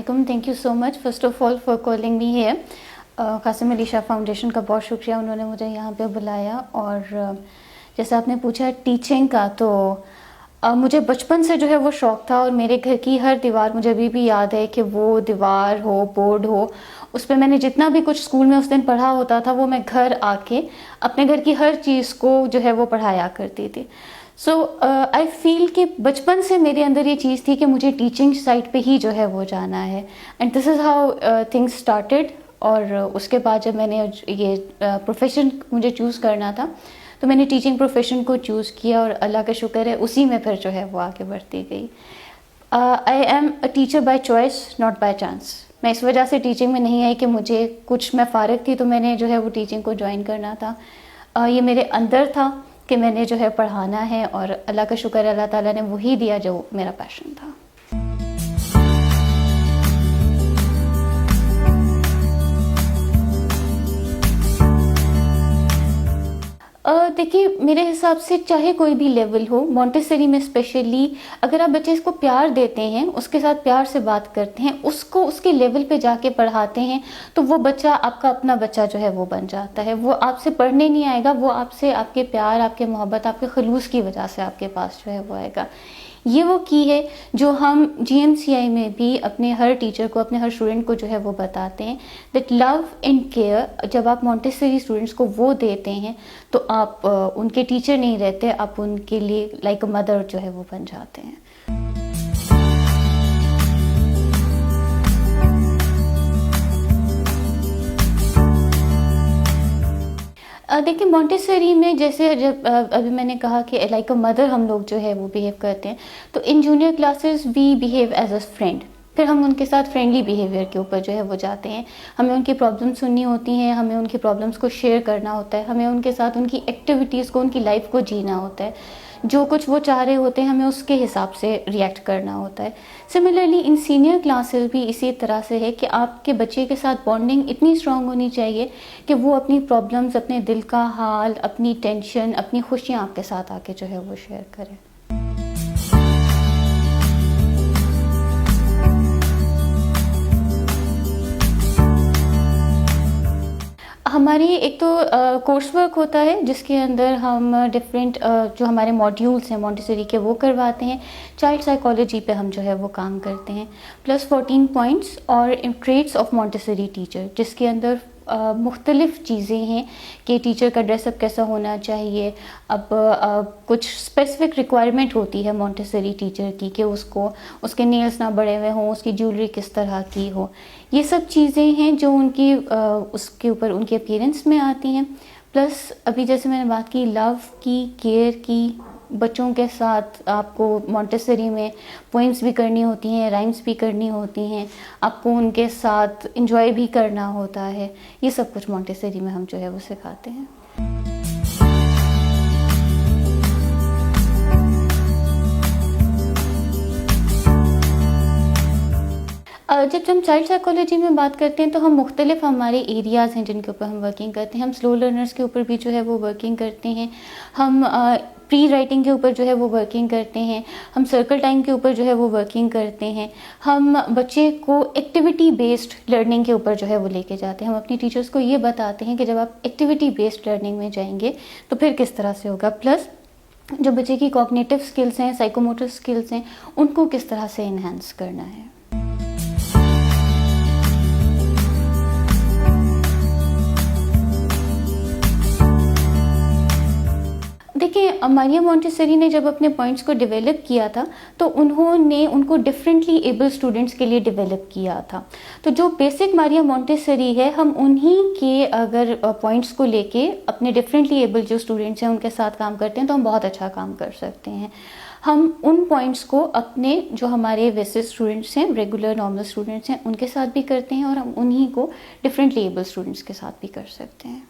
अस्सलामुअलैकुम। Thank you so much first of all for calling me here. Qasim Ali Shah foundation का बहुत शुक्रिया, उन्होंने मुझे यहाँ पे बुलाया। और जैसा आपने पूछा टीचिंग का, तो मुझे बचपन से जो है वो शौक़ था और मेरे घर की हर दीवार मुझे अभी भी याद है कि वो दीवार हो, बोर्ड हो, उस पर मैंने जितना भी कुछ स्कूल में उस दिन पढ़ा होता था वो मैं घर आके अपने घर की हर चीज़ को जो है वो पढ़ाया करती थी। सो आई फील कि बचपन से मेरे अंदर ये चीज़ थी कि मुझे टीचिंग साइड पे ही जो है वो जाना है, and this is how things started. और उसके बाद जब मैंने ये प्रोफेशन मुझे चूज़ करना था तो मैंने टीचिंग प्रोफेशन को चूज़ किया और अल्लाह का शुक्र है उसी में फिर जो है वो आगे बढ़ती गई। I am a teacher by choice, not by chance. मैं इस वजह से टीचिंग में नहीं आई कि मुझे कुछ, मैं फ़ारिग थी तो मैंने जो है वो टीचिंग को ज्वाइन करना था। ये मेरे अंदर था कि मैंने जो है पढ़ाना है, और अल्लाह का शुक्र अल्लाह ताला ने वही दिया जो मेरा पैशन था। देखिए, मेरे हिसाब से चाहे कोई भी लेवल हो, मोंटेसरी में स्पेशली अगर आप बच्चे को प्यार देते हैं, उसके साथ प्यार से बात करते हैं, उसको उसके लेवल पे जाके पढ़ाते हैं, तो वो बच्चा आपका अपना बच्चा जो है वो बन जाता है। वो आपसे पढ़ने नहीं आएगा, वो आपसे आपके प्यार, आपके मोहब्बत, आपके खलूस की वजह से आपके पास जो है वो आएगा। ये वो की है जो हम GMCI में भी अपने हर टीचर को, अपने हर स्टूडेंट को जो है वो बताते हैं, दैट लव एंड केयर जब आप मोंटेसरी स्टूडेंट्स को वो देते हैं तो आप उनके टीचर नहीं रहते, आप उनके लिए लाइक अ मदर जो है वो बन जाते हैं। देखिए, मोंटेसरी में जैसे जब अभी मैंने कहा कि लाइक अ मदर हम लोग जो है वो बिहेव करते हैं, तो in junior classes we behave as a friend. फिर हम उनके साथ फ्रेंडली बिहेवियर के ऊपर जो है वो जाते हैं। हमें उनकी प्रॉब्लम्स सुननी होती हैं, हमें उनकी प्रॉब्लम्स को शेयर करना होता है, हमें उनके साथ उनकी एक्टिविटीज़ को, उनकी लाइफ को जीना होता है। जो कुछ वो चाह रहे होते हैं हमें उसके हिसाब से रिएक्ट करना होता है। सिमिलरली इन सीनियर क्लासेस भी इसी तरह से है कि आपके बच्चे के साथ बॉन्डिंग इतनी स्ट्रांग होनी चाहिए कि वो अपनी प्रॉब्लम्स, अपने दिल का हाल, अपनी टेंशन, अपनी खुशियाँ आपके साथ आके जो है वो शेयर करें। हमारी एक तो कोर्स वर्क होता है जिसके अंदर हम डिफरेंट जो हमारे मॉड्यूल्स हैं मोंटेसरी के वो करवाते हैं। चाइल्ड साइकोलॉजी पे हम जो है वो काम करते हैं, प्लस 14 पॉइंट्स और ट्रेट्स ऑफ मोंटेसरी टीचर, जिसके अंदर मुख्तलिफ़ चीज़ें हैं कि टीचर का ड्रेसअप कैसा होना चाहिए। अब कुछ स्पेसिफिक रिक्वायरमेंट होती है मोंटेसरी टीचर की कि उसको उसके नेल्स ना बड़े हुए हों, उसकी ज्वेलरी किस तरह की हो। ये सब चीज़ें हैं जो उनकी उसके ऊपर उनके अपीयरेंस में आती हैं। प्लस अभी जैसे मैंने बात की लव की, केयर की, बच्चों के साथ आपको मोंटेसरी में पोइम्स भी करनी होती हैं, राइम्स भी करनी होती हैं, आपको उनके साथ इंजॉय भी करना होता है। ये सब कुछ मोंटेसरी में हम जो है वो सिखाते हैं। जब हम चाइल्ड साइकोलॉजी में बात करते हैं तो हम मुख्तलिफ हमारे एरियाज़ हैं जिनके ऊपर हम वर्किंग करते हैं। हम स्लो लर्नर्स के ऊपर भी जो है वो वर्किंग करते हैं, हम प्री राइटिंग के ऊपर जो है वो वर्किंग करते हैं, हम सर्कल टाइम के ऊपर जो है वो वर्किंग करते हैं, हम बच्चे को एक्टिविटी बेस्ड लर्निंग के ऊपर जो है वो लेके जाते हैं। हम अपनी टीचर्स को ये बताते हैं कि जब आप एक्टिविटी बेस्ड लर्निंग में जाएंगे तो फिर किस तरह से होगा। प्लस जो बच्चे की कॉग्निटिव स्किल्स हैं, साइकोमोटर स्किल्स हैं, उनको किस तरह से इन्हांस करना है। देखिए, मारिया मोंटेसरी ने जब अपने पॉइंट्स को डेवलप किया था तो उन्होंने उनको डिफरेंटली एबल स्टूडेंट्स के लिए डेवलप किया था। तो जो बेसिक मारिया मोंटेसरी है, हम उन्हीं के अगर पॉइंट्स को लेके अपने डिफरेंटली एबल जो स्टूडेंट्स हैं उनके साथ काम करते हैं तो हम बहुत अच्छा काम कर सकते हैं। हम उन पॉइंट्स को अपने जो हमारे वैसे स्टूडेंट्स हैं, रेगुलर नॉर्मल स्टूडेंट्स हैं, उनके साथ भी करते हैं, और हम उन्हीं को डिफरेंटली एबल स्टूडेंट्स के साथ भी कर सकते हैं।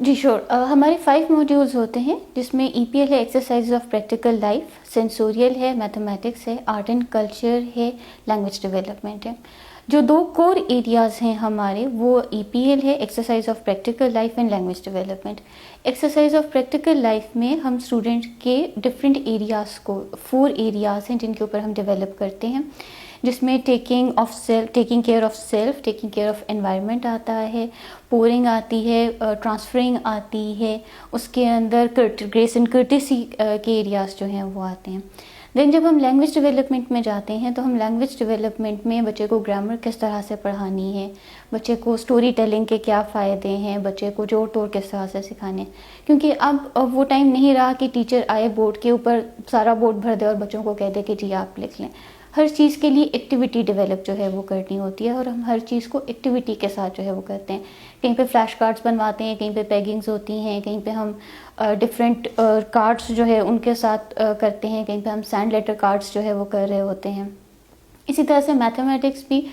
जी श्योर। हमारे 5 मॉड्यूल्स होते हैं जिसमें EPL है, exercise of practical life, sensorial है, मैथमेटिक्स है, आर्ट एंड कल्चर है, लैंग्वेज डेवलपमेंट है। जो दो कोर एरियाज़ हैं हमारे, वो ईपीएल है, exercise of practical life and language development. Exercise of practical life में हम स्टूडेंट के डिफरेंट एरियाज़ को, 4 एरियाज़ हैं जिनके ऊपर हम डेवलप करते हैं, जिसमें taking care of self, taking care of environment आता है, पोरिंग आती है, ट्रांसफरिंग आती है, उसके अंदर ग्रेस एंड कर्टेसी के एरियाज़ जो हैं वो आते हैं। देन जब हम लैंग्वेज डेवलपमेंट में जाते हैं तो हम लैंग्वेज डेवलपमेंट में बच्चे को ग्रामर किस तरह से पढ़ानी है, बच्चे को स्टोरी टेलिंग के क्या फ़ायदे हैं, बच्चे को जोड़ तोड़ किस तरह से सिखाने, क्योंकि अब वो टाइम नहीं रहा कि टीचर आए बोर्ड के ऊपर सारा बोर्ड भर दे और बच्चों को कह दे कि जी आप लिख लें। हर चीज़ के लिए एक्टिविटी डेवलप जो है वो करनी होती है और हम हर चीज़ को एक्टिविटी के साथ जो है वो करते हैं। कहीं पे फ्लैश कार्ड्स बनवाते हैं, कहीं पे पेगिंग्स होती हैं, कहीं पे हम डिफरेंट कार्ड्स जो है उनके साथ करते हैं, कहीं पे हम सैंड लेटर कार्ड्स जो है वो कर रहे होते हैं। इसी तरह से मैथमेटिक्स भी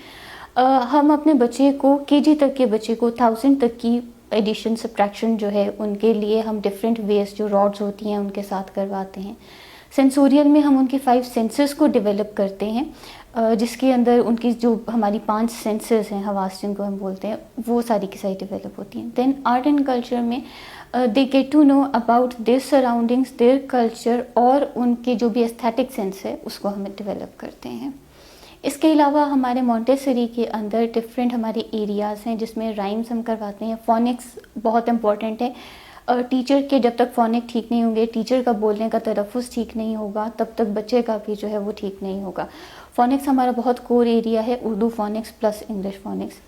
हम अपने बच्चे को, केजी तक के बच्चे को 1000 तक की एडिशन सब्ट्रैक्शन जो है उनके लिए हम डिफरेंट वेज जो रॉड्स होती हैं उनके साथ करवाते हैं। सेंसोरियल में हम उनके 5 सेंसेस को डेवलप करते हैं, जिसके अंदर उनकी जो हमारी 5 सेंसेस हैं, हवास जिनको हम बोलते हैं, वो सारी की सारी डेवलप होती हैं। देन आर्ट एंड कल्चर में they get to know about their surroundings, their culture, और उनके जो भी एस्थेटिक सेंस है उसको हम डेवलप करते हैं। इसके अलावा हमारे मॉन्टेसरी के अंदर डिफरेंट हमारे एरियाज़ हैं जिसमें राइम्स हम करवाते हैं। फोनिक्स बहुत इंपॉर्टेंट है। टीचर के जब तक फोनिक ठीक नहीं होंगे, टीचर का बोलने का तलफ़ुज़ ठीक नहीं होगा, तब तक बच्चे का भी जो है वो ठीक नहीं होगा। फोनिक्स हमारा बहुत कोर एरिया है, Urdu phoenix plus English phoenix.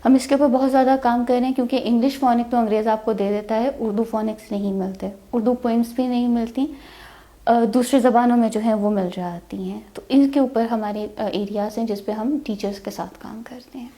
हम इसके ऊपर बहुत ज़्यादा काम कर रहे हैं क्योंकि इंग्लिश फोनिक तो अंग्रेज़ आपको दे देता है, उर्दू फोनिक्स नहीं मिलते, उर्दू पोइम्स भी नहीं मिलती, दूसरी ज़बानों में जो है वो मिल जाती हैं। तो इनके ऊपर हमारे एरियाज़ हैं जिस पे हम टीचर्स के साथ काम करते हैं।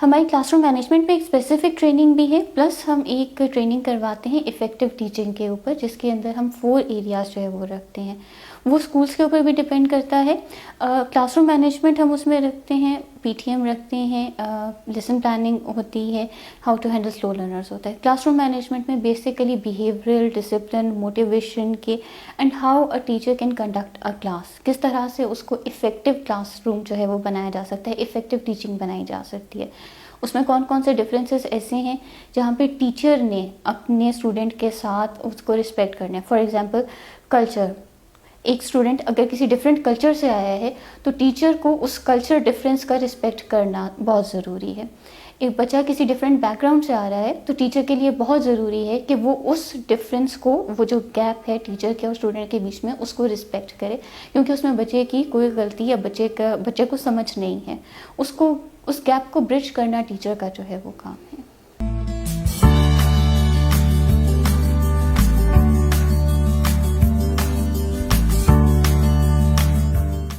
हमारी क्लासरूम मैनेजमेंट पे एक स्पेसिफिक ट्रेनिंग भी है, प्लस हम एक ट्रेनिंग करवाते हैं इफ़ेक्टिव टीचिंग के ऊपर, जिसके अंदर हम 4 एरियाज़ जो है वो रखते हैं। वो स्कूल्स के ऊपर भी डिपेंड करता है। क्लासरूम मैनेजमेंट हम उसमें रखते हैं, पीटीएम रखते हैं, लेसन प्लानिंग होती है, how to handle slow learners होता है। क्लासरूम मैनेजमेंट में बेसिकली बिहेवियरल, डिसिप्लिन, मोटिवेशन के, and how a teacher can conduct a class, किस तरह से उसको इफ़ेक्टिव क्लासरूम जो है वो बनाया जा सकता है, इफ़ेक्टिव टीचिंग बनाई जा सकती है। उसमें कौन कौन से डिफरेंसेस ऐसे हैं जहाँ पे टीचर ने अपने स्टूडेंट के साथ उसको रिस्पेक्ट करना है। फॉर एग्जांपल कल्चर, एक स्टूडेंट अगर किसी डिफरेंट कल्चर से आया है तो टीचर को उस कल्चर डिफरेंस का रिस्पेक्ट करना बहुत ज़रूरी है। एक बच्चा किसी डिफरेंट बैकग्राउंड से आ रहा है तो टीचर के लिए बहुत ज़रूरी है कि वो उस डिफरेंस को, वो जो गैप है टीचर के और स्टूडेंट के बीच में, उसको रिस्पेक्ट करे, क्योंकि उसमें बच्चे की कोई गलती या बच्चे को समझ नहीं है। उसको उस गैप को ब्रिज करना टीचर का जो है वो काम है।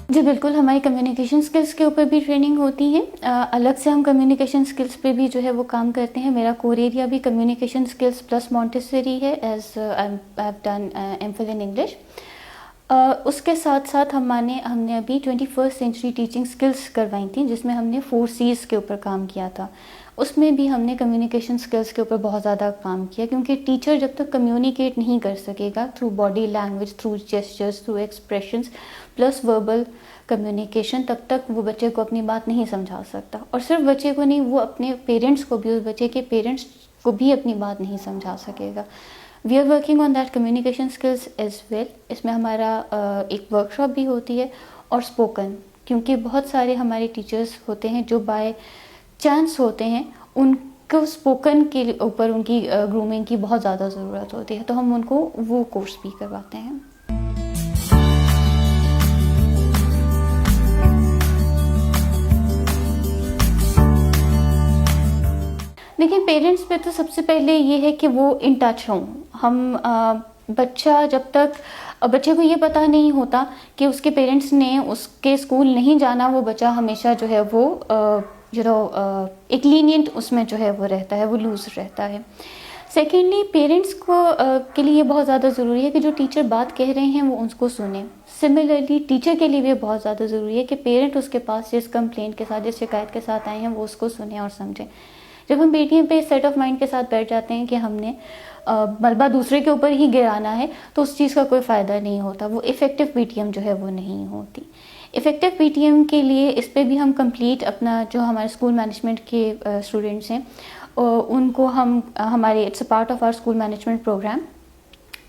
जी बिल्कुल, हमारी कम्युनिकेशन स्किल्स के ऊपर भी ट्रेनिंग होती है। अलग से हम कम्युनिकेशन स्किल्स पे भी जो है वो काम करते हैं। मेरा कोर एरिया भी कम्युनिकेशन स्किल्स प्लस मॉन्टेसरी है, as I have done MPhil in English. उसके साथ साथ हमने अभी 21st सेंचुरी टीचिंग स्किल्स करवाई थी, जिसमें हमने 4 C's के ऊपर काम किया था। उसमें भी हमने कम्युनिकेशन स्किल्स के ऊपर बहुत ज़्यादा काम किया, क्योंकि टीचर जब तक कम्युनिकेट नहीं कर सकेगा through body language, through gestures, through expressions plus verbal communication, तब तक वो बच्चे को अपनी बात नहीं समझा सकता। और सिर्फ बच्चे को नहीं, वो अपने पेरेंट्स को भी, उस बच्चे के पेरेंट्स को भी अपनी बात नहीं समझा सकेगा। We are working on that communication skills as well. इसमें हमारा एक वर्कशॉप भी होती है, और स्पोकन, क्योंकि बहुत सारे हमारे टीचर्स होते हैं जो बाय चांस होते हैं, उनको स्पोकन के ऊपर उनकी ग्रूमिंग की बहुत ज़्यादा ज़रूरत होती है, तो हम उनको वो कोर्स भी करवाते हैं। देखिए, पेरेंट्स पे तो सबसे पहले ये है कि वो इन टच हों। बच्चे को ये पता नहीं होता कि उसके पेरेंट्स ने उसके स्कूल नहीं जाना, वो बच्चा हमेशा जो है वो एक लीनियंट उसमें जो है वो रहता है, वो लूज रहता है। सेकेंडली, पेरेंट्स के लिए बहुत ज़्यादा ज़रूरी है कि जो टीचर बात कह रहे हैं वो उसको सुने। सिमिलरली टीचर के लिए भी बहुत ज़्यादा ज़रूरी है कि पेरेंट उसके पास जिस कंप्लेंट के साथ, जिस शिकायत के साथ आए हैं, वो उसको सुने और समझें। जब हम पीटीएम पे सेट ऑफ माइंड के साथ बैठ जाते हैं कि हमने मलबा दूसरे के ऊपर ही गिराना है, तो उस चीज़ का कोई फ़ायदा नहीं होता, वो इफ़ेक्टिव पीटीएम जो है वो नहीं होती। इफ़ेक्टिव पीटीएम के लिए इस पे भी हम कंप्लीट अपना जो हमारे स्कूल मैनेजमेंट के स्टूडेंट्स हैं उनको हम हमारे it's a part of our school management programme.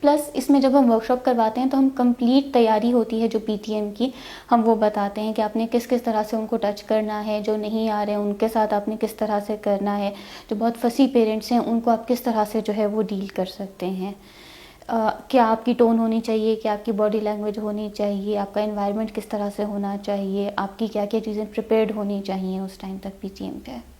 Plus इसमें जब हम वर्कशॉप करवाते हैं तो हम कंप्लीट तैयारी होती है जो पीटीएम की, हम वो बताते हैं कि आपने किस किस तरह से उनको टच करना है, जो नहीं आ रहे हैं उनके साथ आपने किस तरह से करना है, जो बहुत फसी पेरेंट्स हैं उनको आप किस तरह से जो है वो डील कर सकते हैं। क्या आपकी टोन होनी चाहिए, क्या आपकी बॉडी लैंग्वेज होनी चाहिए, आपका एनवायरनमेंट किस तरह से होना चाहिए, आपकी क्या क्या चीज़ें प्रिपेयर्ड होनी चाहिए उस टाइम तक पीटीएम पे।